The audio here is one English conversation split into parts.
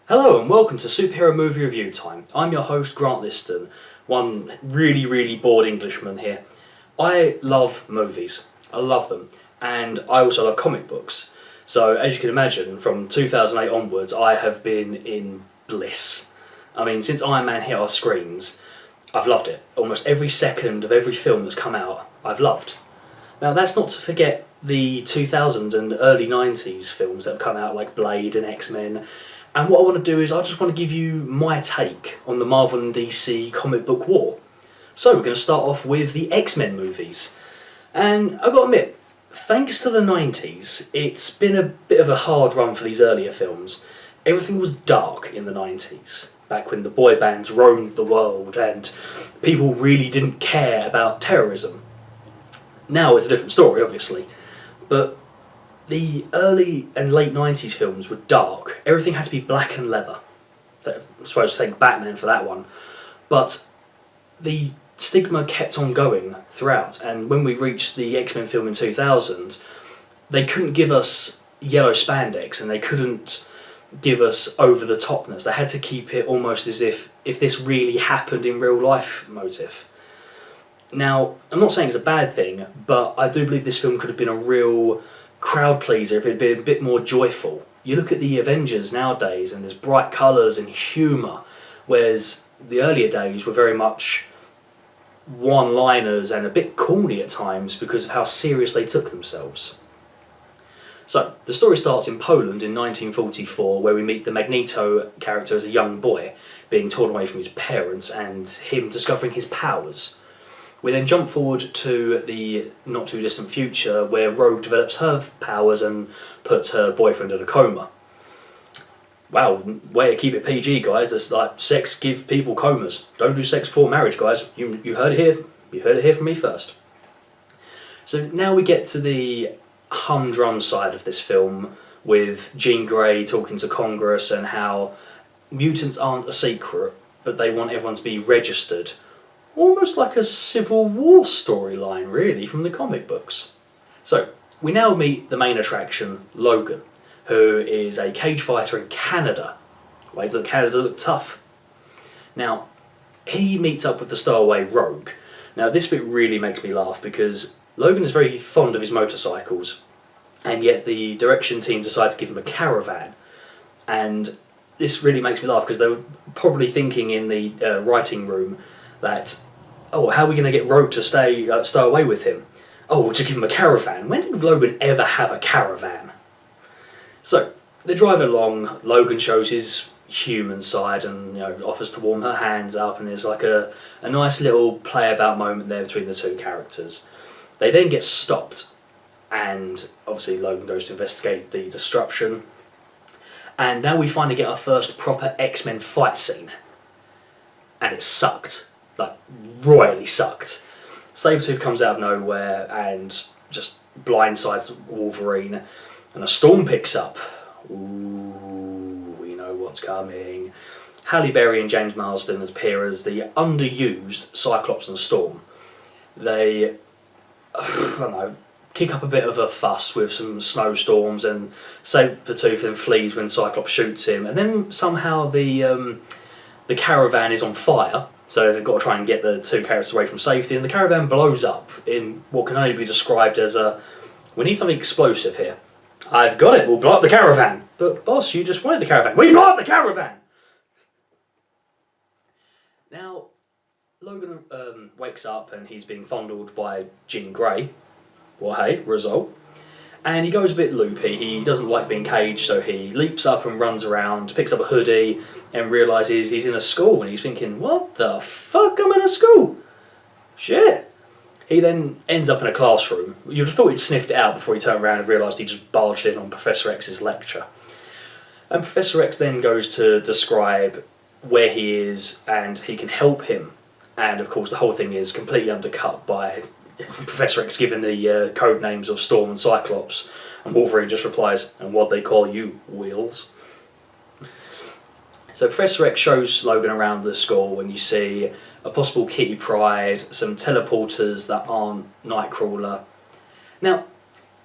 Hello and welcome to Superhero Movie Review Time. I'm your host Grant Liston, one really bored Englishman here. I love movies, I love them, and I also love comic books. So as you can imagine, from 2008 onwards I have been in bliss. I mean, since Iron Man hit our screens, I've loved it. Almost every second of every film that's come out, I've loved. Now that's not to forget the 2000 and early 90s films that have come out like Blade and XMen. And what I want to do is I just want to give you my take on the Marvel and DC comic book war. So we're going to start off with the X-Men movies. And I've got to admit, thanks to the 90s, it's been a bit of a hard run for these earlier films. Everything was dark in the 90s, back when the boy bands roamed the world and people really didn't care about terrorism. Now it's a different story, obviously, but the early and late 90s films were dark. Everything had to be black and leather. I suppose thank Batman for that one. But the stigma kept on going throughout, and when we reached the X-Men film in 2000, they couldn't give us yellow spandex and they couldn't give us over-the-topness. They had to keep it almost as if this really happened in real life motif. Now, I'm not saying it's a bad thing, but I do believe this film could have been a real crowd pleaser if it had been a bit more joyful. You look at the Avengers nowadays and there's bright colours and humour, whereas the earlier days were very much one-liners and a bit corny at times because of how serious they took themselves. So, the story starts in Poland in 1944, where we meet the Magneto character as a young boy being torn away from his parents and him discovering his powers. We then jump forward to the not too distant future where Rogue develops her powers and puts her boyfriend in a coma. Wow, way to keep it PG, guys. That's like sex give people comas. Don't do sex before marriage, guys. You heard it here. You heard it here from me first. So now we get to the humdrum side of this film with Jean Grey talking to Congress and how mutants aren't a secret, but they want everyone to be registered. Almost like a Civil War storyline, really, from the comic books. So, we now meet the main attraction, Logan, who is a cage fighter in Canada. Why does Canada look tough? Now, he meets up with the stowaway Rogue. Now, this bit really makes me laugh because Logan is very fond of his motorcycles, and yet the direction team decide to give him a caravan. And this really makes me laugh because they were probably thinking in the writing room that, oh, how are we going to get Rogue to stow away with him? Oh, we'll just give him a caravan. When did Logan ever have a caravan? So, they drive along, Logan shows his human side and offers to warm her hands up, and there's like a nice little play about moment there between the two characters. They then get stopped, and obviously Logan goes to investigate the disruption, and now we finally get our first proper X-Men fight scene. And it sucked. Like, royally sucked. Sabretooth comes out of nowhere and just blindsides Wolverine, and a storm picks up. Ooh, we know what's coming. Halle Berry and James Marsden appear as the underused Cyclops and Storm. They, I don't know, kick up a bit of a fuss with some snowstorms, and Sabretooth then flees when Cyclops shoots him, and then somehow the caravan is on fire. So they've got to try and get the two characters away from safety, and the caravan blows up in what can only be described as we need something explosive here. I've got it, we'll blow up the caravan. But boss, you just wanted the caravan. We blow up the caravan! Now, Logan wakes up and he's being fondled by Jean Grey. Well, hey, result. And he goes a bit loopy. He doesn't like being caged, so he leaps up and runs around, picks up a hoodie, and realises he's in a school, and he's thinking, what the fuck, I'm in a school? Shit. He then ends up in a classroom. You'd have thought he'd sniffed it out before he turned around and realised he just barged in on Professor X's lecture. And Professor X then goes to describe where he is, and he can help him. And of course the whole thing is completely undercut by Professor X giving the code names of Storm and Cyclops, and Wolverine just replies, and what they call you, Wheels. So Professor X shows Logan around the school, and you see a possible Kitty Pryde, some teleporters that aren't Nightcrawler. Now,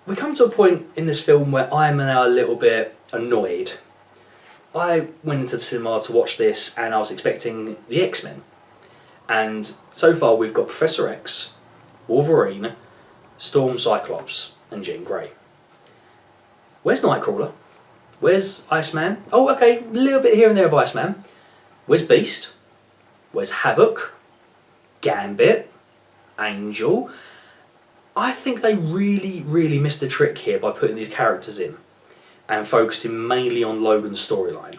we come to a point in this film where I am now a little bit annoyed. I went into the cinema to watch this and I was expecting the X-Men. And so far we've got Professor X, Wolverine, Storm, Cyclops and Jean Grey. Where's Nightcrawler? Where's Iceman? Oh, okay, a little bit here and there of Iceman. Where's Beast? Where's Havoc? Gambit? Angel? I think they really missed a trick here by putting these characters in and focusing mainly on Logan's storyline.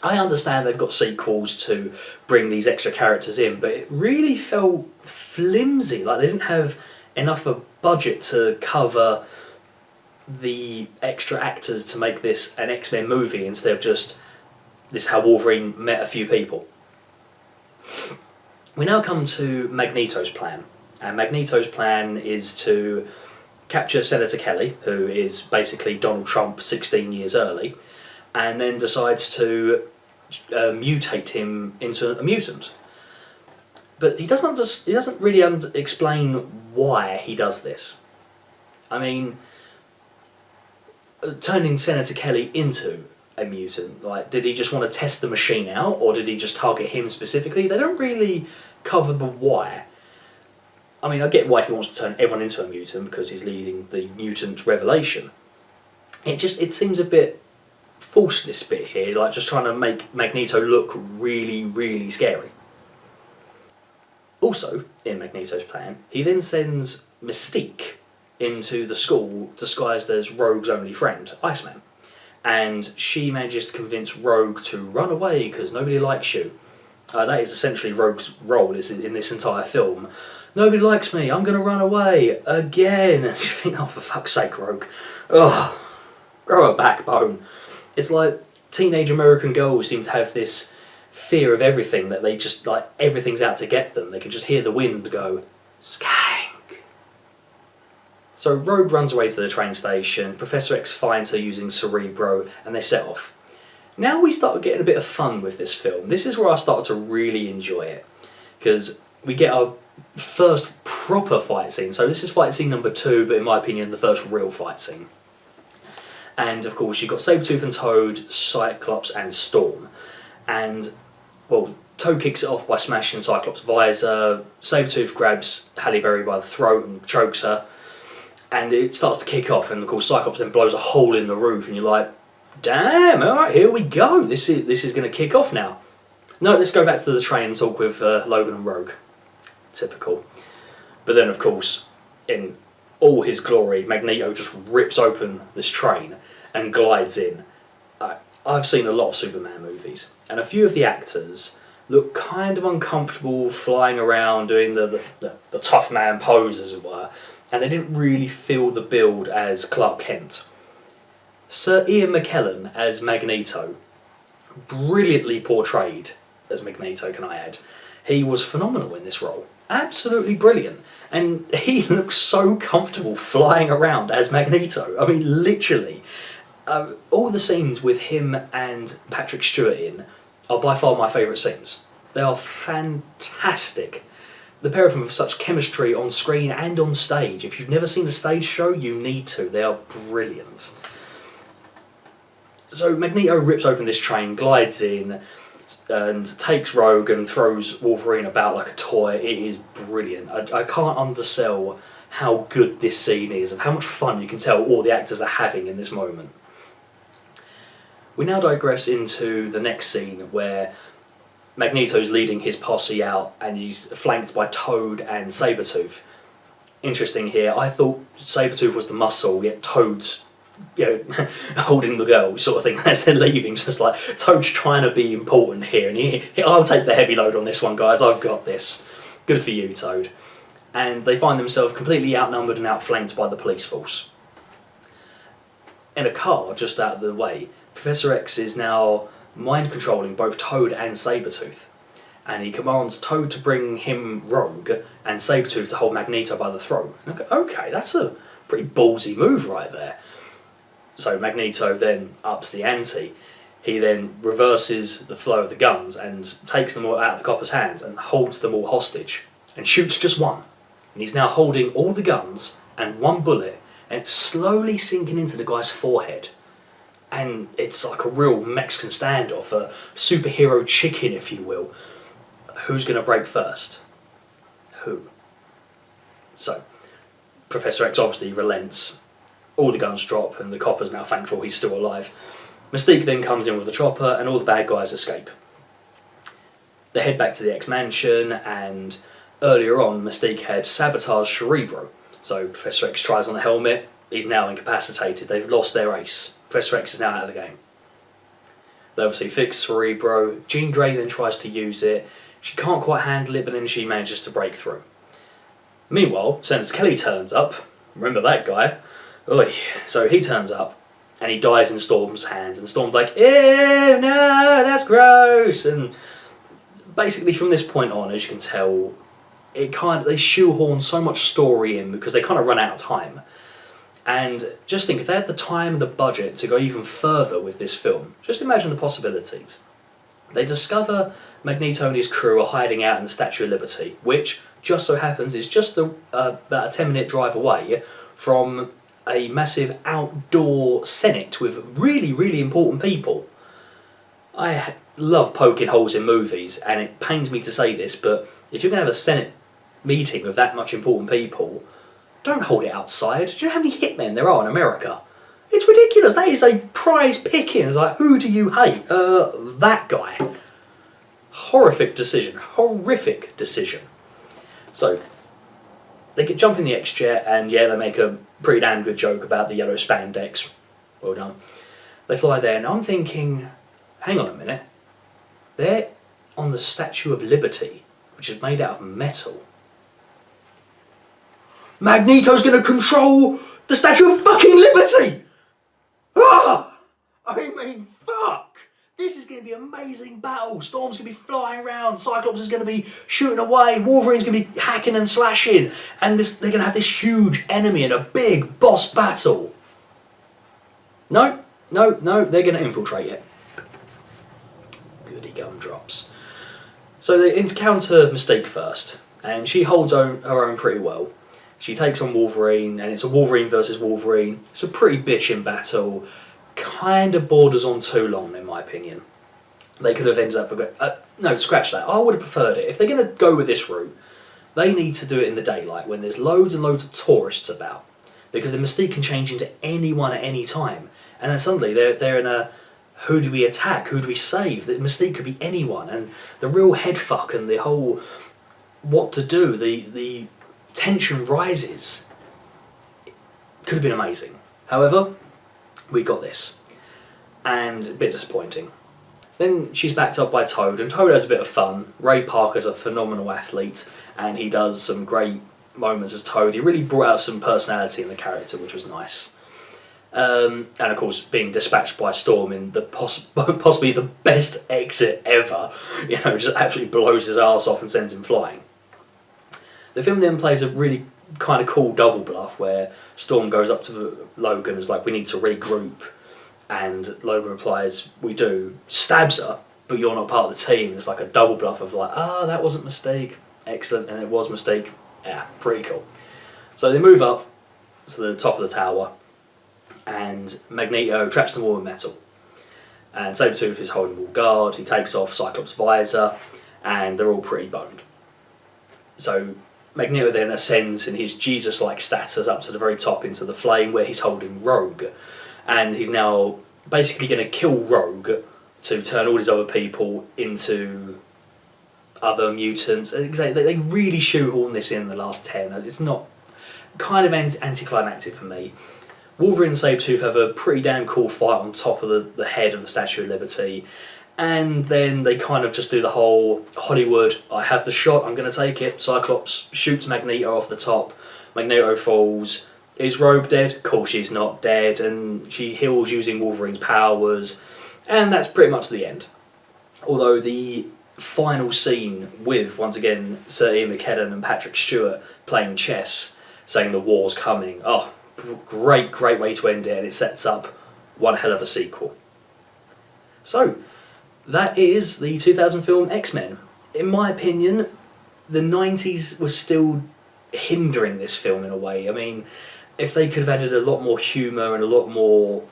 I understand they've got sequels to bring these extra characters in, but it really felt flimsy, like they didn't have enough of a budget to cover the extra actors to make this an X-Men movie instead of just this how Wolverine met a few people. We now come to Magneto's plan, and Magneto's plan is to capture Senator Kelly, who is basically Donald Trump 16 years early, and then decides to mutate him into a mutant. But he doesn't really explain why he does this. I mean, turning Senator Kelly into a mutant, like, did he just want to test the machine out, or did he just target him specifically? They don't really cover the why. I mean, I get why he wants to turn everyone into a mutant, because he's leading the mutant revelation. It seems a bit forced, this bit here, like just trying to make Magneto look really scary. Also, in Magneto's plan, he then sends Mystique into the school disguised as Rogue's only friend, Iceman. And she manages to convince Rogue to run away because nobody likes you. That is essentially Rogue's role in this entire film. Nobody likes me, I'm going to run away again. And you think, oh, for fuck's sake, Rogue. Ugh, grow a backbone. It's like teenage American girls seem to have this fear of everything, that they just, like, everything's out to get them. They can just hear the wind go, skank. So Rogue runs away to the train station, Professor X finds her using Cerebro, and they set off. Now we start getting a bit of fun with this film. This is where I started to really enjoy it, because we get our first proper fight scene. So this is fight scene number 2, but in my opinion the first real fight scene. And of course you've got Sabretooth and Toad, Cyclops and Storm. And, well, Toad kicks it off by smashing Cyclops' visor, Sabretooth grabs Halle Berry by the throat and chokes her, and it starts to kick off, and of course Cyclops then blows a hole in the roof, and you're like, damn, alright, here we go, this is going to kick off now. No, let's go back to the train and talk with Logan and Rogue. Typical. But then of course, in all his glory, Magneto just rips open this train and glides in. I've seen a lot of Superman movies, and a few of the actors look kind of uncomfortable flying around doing the tough man pose, as it were, and they didn't really feel the build as Clark Kent. Sir Ian McKellen as Magneto, brilliantly portrayed as Magneto, can I add. He was phenomenal in this role, absolutely brilliant, and he looks so comfortable flying around as Magneto. I mean, literally. All the scenes with him and Patrick Stewart in are by far my favourite scenes. They are fantastic. The pair of them have such chemistry on screen and on stage. If you've never seen a stage show, you need to. They are brilliant. So Magneto rips open this train, glides in, and takes Rogue and throws Wolverine about like a toy. It is brilliant. I can't undersell how good this scene is, and how much fun you can tell all the actors are having in this moment. We now digress into the next scene where Magneto's leading his posse out and he's flanked by Toad and Sabretooth. Interesting here, I thought Sabretooth was the muscle, yet Toad's, holding the girl sort of thing as they're leaving. It's just like, Toad's trying to be important here, and I'll take the heavy load on this one, guys, I've got this. Good for you, Toad. And they find themselves completely outnumbered and outflanked by the police force. In a car just out of the way, Professor X is now mind-controlling both Toad and Sabretooth, and he commands Toad to bring him Rogue and Sabretooth to hold Magneto by the throat. Okay, that's a pretty ballsy move right there. So Magneto then ups the ante. He then reverses the flow of the guns and takes them all out of the copper's hands and holds them all hostage and shoots just one. And he's now holding all the guns and one bullet, and it's slowly sinking into the guy's forehead. And it's like a real Mexican standoff, a superhero chicken, if you will. Who's going to break first? Who? So, Professor X obviously relents. All the guns drop, and the copper's now thankful he's still alive. Mystique then comes in with the chopper, and all the bad guys escape. They head back to the X Mansion, and earlier on, Mystique had sabotaged Cerebro. So Professor X tries on the helmet, he's now incapacitated, they've lost their ace. Professor X is now out of the game. They obviously fix Cerebro, Jean Grey then tries to use it, she can't quite handle it, but then she manages to break through. Meanwhile, Senator Kelly turns up, remember that guy? Oy. So he turns up, and he dies in Storm's hands, and Storm's like, ew, no, that's gross, and basically from this point on, as you can tell, they shoehorn so much story in because they kind of run out of time. And just think, if they had the time and the budget to go even further with this film, just imagine the possibilities. They discover Magneto and his crew are hiding out in the Statue of Liberty, which just so happens is just about a 10-minute drive away from a massive outdoor Senate with really, really important people. I love poking holes in movies, and it pains me to say this, but if you're going to have a Senate meeting with that much important people, don't hold it outside. Do you know how many hitmen there are in America? It's ridiculous. That is a prize picking. It's like, who do you hate? That guy. Horrific decision. Horrific decision. So, they could jump in the X-Jet, and yeah, they make a pretty damn good joke about the yellow spandex. Well done. They fly there, and I'm thinking, hang on a minute. They're on the Statue of Liberty, which is made out of metal. Magneto's going to control the Statue of fucking Liberty! Ah! I mean, fuck! This is going to be an amazing battle. Storm's going to be flying around, Cyclops is going to be shooting away, Wolverine's going to be hacking and slashing, and they're going to have this huge enemy in a big boss battle. No, they're going to infiltrate it. Goody gumdrops. So they encounter Mystique first, and she holds her own pretty well. She takes on Wolverine, and it's a Wolverine versus Wolverine. It's a pretty bitchin' battle. Kind of borders on too long, in my opinion. They could have ended up a bit... no, scratch that. I would have preferred it. If they're going to go with this route, they need to do it in the daylight, when there's loads and loads of tourists about. Because the Mystique can change into anyone at any time. And then suddenly they're in a... Who do we attack? Who do we save? The Mystique could be anyone. And the real headfuck and the whole... What to do, the tension rises. It could have been amazing. However, we got this. And a bit disappointing. Then she's backed up by Toad, and Toad has a bit of fun. Ray Parker's a phenomenal athlete, and he does some great moments as Toad. He really brought out some personality in the character, which was nice. And of course, being dispatched by Storm in the possibly the best exit ever, just absolutely blows his arse off and sends him flying. The film then plays a really kind of cool double bluff where Storm goes up to Logan and is like, we need to regroup, and Logan replies, we do, stabs her, but you're not part of the team. It's like a double bluff of like, that wasn't Mystique, excellent, and it was Mystique. Yeah, pretty cool. So they move up to the top of the tower, and Magneto traps them all in metal, and Sabretooth is holding all guard. He takes off Cyclops' visor, and they're all pretty boned. So Magneto then ascends in his Jesus-like status up to the very top into the flame where he's holding Rogue, and he's now basically going to kill Rogue to turn all these other people into other mutants. They really shoehorn this in the last 10. It's not kind of anticlimactic for me. Wolverine and Sabretooth have a pretty damn cool fight on top of the head of the Statue of Liberty, and then they kind of just do the whole Hollywood, I have the shot, I'm going to take it. Cyclops shoots Magneto off the top, Magneto falls. Is Rogue dead? Of course she's not dead, and she heals using Wolverine's powers, and that's pretty much the end. Although the final scene with, once again, Sir Ian McKellen and Patrick Stewart playing chess, saying the war's coming, great way to end it, and it sets up one hell of a sequel. So, that is the 2000 film X-Men. In my opinion, the 90s was still hindering this film in a way. I mean, if they could have added a lot more humour and a lot more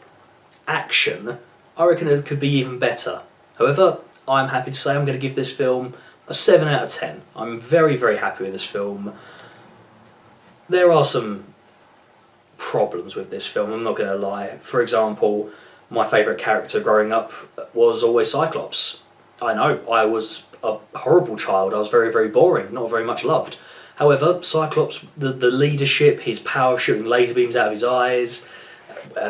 action, I reckon it could be even better. However, I'm happy to say I'm going to give this film a 7 out of 10. I'm very, very happy with this film. There are some problems with this film, I'm not going to lie. For example, my favourite character growing up was always Cyclops. I know, I was a horrible child, I was very, very boring, not very much loved. However, Cyclops, the leadership, his power of shooting laser beams out of his eyes,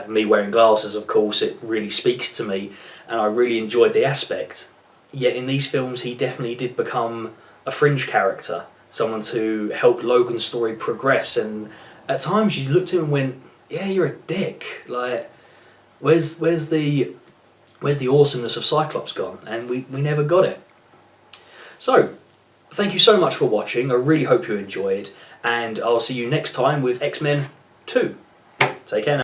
me wearing glasses, of course, it really speaks to me, and I really enjoyed the aspect. Yet in these films, he definitely did become a fringe character, someone to help Logan's story progress, and at times you looked at him and went, yeah, you're a dick. Like, where's the awesomeness of Cyclops gone? And we never got it. So, thank you so much for watching, I really hope you enjoyed, and I'll see you next time with X-Men 2. Take care now.